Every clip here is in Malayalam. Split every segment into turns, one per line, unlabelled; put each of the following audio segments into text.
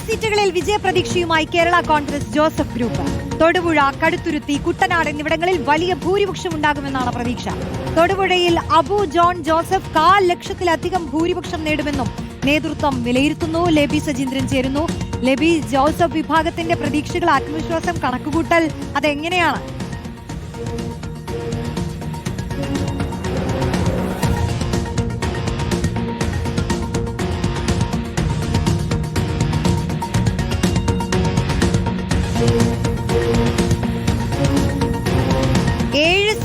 സീറ്റുകളിൽ വിജയപ്രതീക്ഷയുമായി കേരള കോൺഗ്രസ് ജോസഫ് ഗ്രൂപ്പ്. തൊടുപുഴ, കടുത്തുരുത്തി, കുട്ടനാട് എന്നിവിടങ്ങളിൽ വലിയ ഭൂരിപക്ഷം ഉണ്ടാകുമെന്നാണ് പ്രതീക്ഷ. തൊടുപുഴയിൽ അബു ജോൺ ജോസഫ് 1.5 ലക്ഷത്തിലധികം ഭൂരിപക്ഷം നേടുമെന്നും നേതൃത്വം വിലയിരുത്തുന്നു. ലെബി സജീന്ദ്രൻ ചേരുന്നു. ലെബി, ജോസഫ് വിഭാഗത്തിന്റെ പ്രതീക്ഷകൾ, ആത്മവിശ്വാസം, കണക്കുകൂട്ടൽ അതെങ്ങനെയാണ്?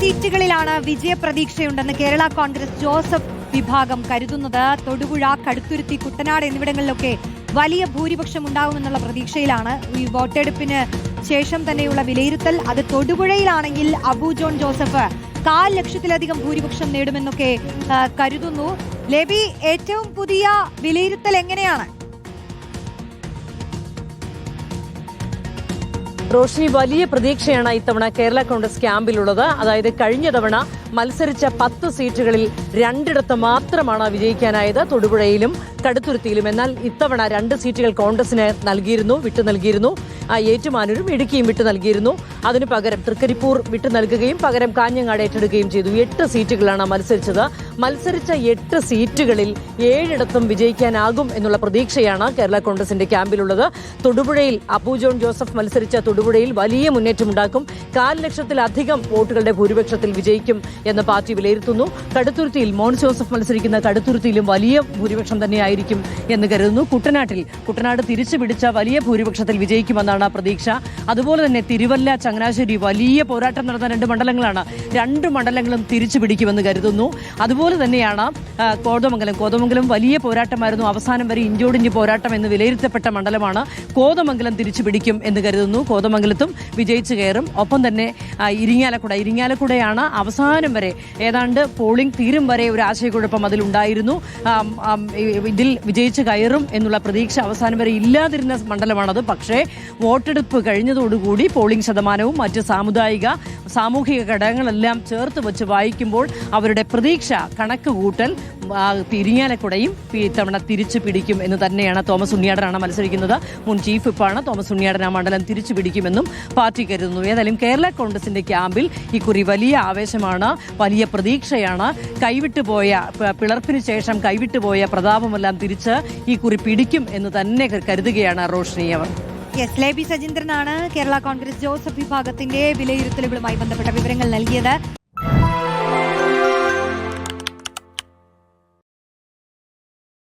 സീറ്റുകളിലാണ് വിജയപ്രതീക്ഷയുണ്ടെന്ന് കേരള കോൺഗ്രസ് ജോസഫ് വിഭാഗം കരുതുന്നത്. തൊടുപുഴ, കടുത്തുരുത്തി, കുട്ടനാട് എന്നിവിടങ്ങളിലൊക്കെ വലിയ ഭൂരിപക്ഷം ഉണ്ടാകുമെന്നുള്ള പ്രതീക്ഷയിലാണ്. ഈ വോട്ടെടുപ്പിന് ശേഷം തന്നെയുള്ള വിലയിരുത്തൽ, അത് തൊടുപുഴയിലാണെങ്കിൽ അബു ജോൺ ജോസഫ് 1.5 ലക്ഷത്തിലധികം ഭൂരിപക്ഷം നേടുമെന്നൊക്കെ കരുതുന്നു. ലെബി, ഏറ്റവും പുതിയ വിലയിരുത്തൽ എങ്ങനെയാണ്?
റോഷിനി, വലിയ പ്രതീക്ഷയാണ് ഇത്തവണ കേരള കോൺഗ്രസ് ക്യാമ്പിലുള്ളത്. അതായത് കഴിഞ്ഞ തവണ മത്സരിച്ച 10 സീറ്റുകളിൽ 2 മാത്രമാണ് വിജയിക്കാനായത്, തൊടുപുഴയിലും കടുത്തുരുത്തിയിലും. എന്നാൽ ഇത്തവണ 2 സീറ്റുകൾ കോൺഗ്രസിന് വിട്ടു നൽകിയിരുന്നു. ഏറ്റുമാനൂരും ഇടുക്കിയും വിട്ടു നൽകിയിരുന്നു. അതിനു പകരം തൃക്കരിപ്പൂർ വിട്ടു നൽകുകയും പകരം കാഞ്ഞങ്ങാട് ഏറ്റെടുക്കുകയും ചെയ്തു. 8 സീറ്റുകളാണ് മത്സരിച്ചത്. മത്സരിച്ച 8 സീറ്റുകളിൽ 7 വിജയിക്കാനാകും എന്നുള്ള പ്രതീക്ഷയാണ് കേരള കോൺഗ്രസിന്റെ ക്യാമ്പിലുള്ളത്. തൊടുപുഴയിൽ അബു ജോൺ ജോസഫ് മത്സരിച്ച തൊടുപുഴയിൽ വലിയ മുന്നേറ്റമുണ്ടാക്കും. 1.5 ലക്ഷത്തിലധികം വോട്ടുകളുടെ ഭൂരിപക്ഷത്തിൽ വിജയിക്കും എന്ന് പാർട്ടി വിലയിരുത്തുന്നു. കടുത്തുരുത്തിയിൽ മോൻ ജോസഫ് മത്സരിക്കുന്ന കടുത്തുരുത്തിയിലും വലിയ ഭൂരിപക്ഷം തന്നെയായിരിക്കും എന്ന് കരുതുന്നു. കുട്ടനാട് തിരിച്ചുപിടിച്ച വലിയ ഭൂരിപക്ഷത്തിൽ വിജയിക്കുമെന്നാണ് പ്രതീക്ഷ. അതുപോലെ തന്നെ തിരുവല്ല, ചങ്ങനാശ്ശേരി വലിയ പോരാട്ടം നടന്ന 2 മണ്ഡലങ്ങളാണ്. 2 മണ്ഡലങ്ങളും തിരിച്ചു പിടിക്കുമെന്ന് കരുതുന്നു. അതുപോലെ തന്നെയാണ് കോതമംഗലം വലിയ പോരാട്ടമായിരുന്നു. അവസാനം വരെ ഇഞ്ചോടിഞ്ച് പോരാട്ടം എന്ന് വിലയിരുത്തപ്പെട്ട മണ്ഡലമാണ്. കോതമംഗലം തിരിച്ചു പിടിക്കും എന്ന് കരുതുന്നു. കോതമംഗലത്തും വിജയിച്ചു കയറും. ഒപ്പം തന്നെ ഇരിങ്ങാലക്കുടയാണ് അവസാനം വരെ ഏതാണ്ട് പോളിംഗ് തീരും വരെ ഒരു ആശയക്കുഴപ്പം അതിലുണ്ടായിരുന്നു. ഇതിൽ വിജയിച്ചു കയറും എന്നുള്ള പ്രതീക്ഷ അവസാനം വരെ ഇല്ലാതിരുന്ന മണ്ഡലമാണത്. പക്ഷേ വോട്ടെടുപ്പ് കഴിഞ്ഞതോടുകൂടി പോളിംഗ് ശതമാനവും മറ്റ് സാമൂഹിക ഘടകങ്ങളെല്ലാം ചേർത്ത് വെച്ച് വായിക്കുമ്പോൾ അവരുടെ പ്രതീക്ഷ, കണക്കുകൂട്ടൽ ഇരിങ്ങാലക്കുടയും ഇത്തവണ തിരിച്ചു പിടിക്കും എന്ന് തന്നെയാണ്. തോമസ് ഉണ്ണിയാടനാണ് മത്സരിക്കുന്നത്. മുൻ ചീഫ് വിപ്പാണ് തോമസ് ഉണ്ണിയാടൻ. ആ മണ്ഡലം തിരിച്ചു പിടിക്കുമെന്നും പാർട്ടി കരുതുന്നു. ഏതായാലും കേരള കോൺഗ്രസിന്റെ ക്യാമ്പിൽ ഇക്കുറി വലിയ ആവേശമാണ്, വലിയ പ്രതീക്ഷയാണ്. പിളർപ്പിന് ശേഷം കൈവിട്ടുപോയ പ്രതാപമെല്ലാം തിരിച്ച് ഇക്കുറി പിടിക്കും എന്ന് തന്നെ കരുതുകയാണ് റോഷ്നി അവർ.
ലെബി സജീന്ദ്രനാണ് കേരള കോൺഗ്രസ് ജോസഫ് വിഭാഗത്തിന്റെ വിലയിരുത്തലുകളുമായി ബന്ധപ്പെട്ട വിവരങ്ങൾ നൽകിയത്.